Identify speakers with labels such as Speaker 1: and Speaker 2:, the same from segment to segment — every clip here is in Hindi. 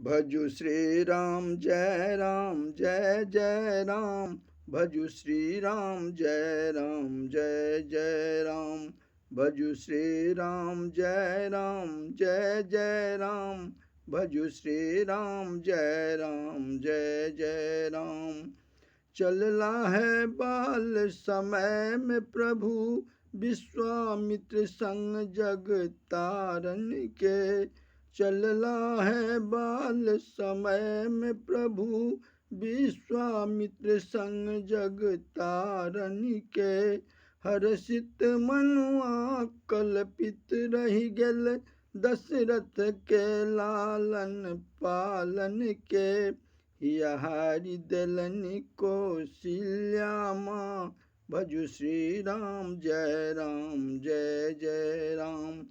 Speaker 1: भजु श्री राम जय राम जय जय राम। भजु श्री राम जय राम जय जय राम। भजु श्री राम जय राम जय जय राम। भजु श्री राम जय राम जय जय राम। चलला है बाल समय में प्रभु विश्वामित्र संग जग तारन के। चलला है बाल समय में प्रभु विश्वामित्र संग जग तारन के। हर्षित मनुआ कल्पित रही गेल दशरथ के लालन पालन के। हियाहारी देलनि कौशल्या माँ। भजु श्री राम जय राम जय जय राम।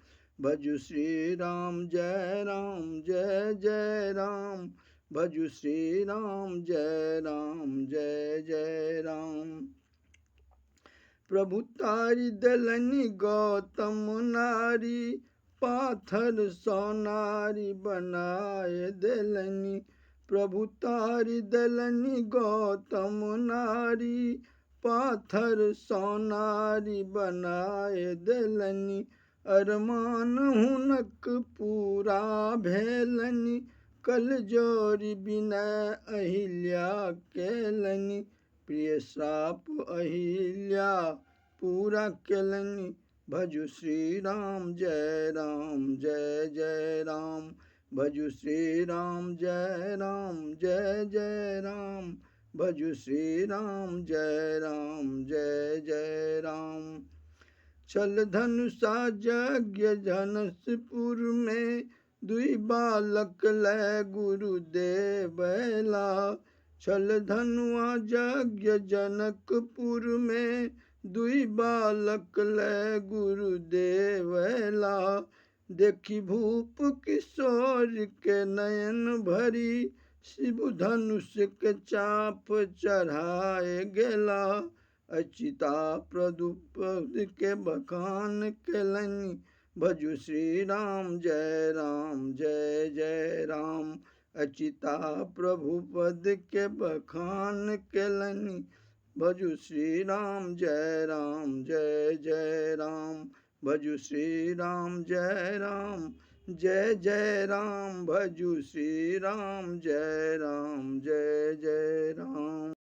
Speaker 1: भजु श्री राम जय राम जय जय राम। भजु श्री राम जय राम जय जय राम। प्रभु तारी देलनि गौतम नारी पाथर सोनारी बनाए देलनि। प्रभु तारी देलनि गौतम नारी पाथर सोनारी बनाए देलनि। अरमान हुनक पूरा भेलनि कल जोरी विनय अहिल्या केलनि। प्रिय श्राप अहिल्या पूरा केलनि। भजु श्री राम जय राम जय जय राम। भजु श्री राम जय राम जय जय राम। भजु श्री राम जय राम जय जय राम। छल धनुषा यज्ञ जनकपुर में दुई बालक लै गुरुदेव ला। छल धनुआ यज्ञ जनकपुर में दुई बालक लै गुरुदेव ला। देखी भूप किशोर के नयन भरी शिव धनुष के चाप चढ़ाए गेला। अच्युता प्रदुपद के बखान केलनि। भजु श्री राम जय राम जय जय राम। अच्युता प्रभु पद के बखान केलनि। भजु श्री राम जय राम जय जय राम। भजु श्री राम जय राम जय जय राम। भजु श्री राम जय राम जय जय राम।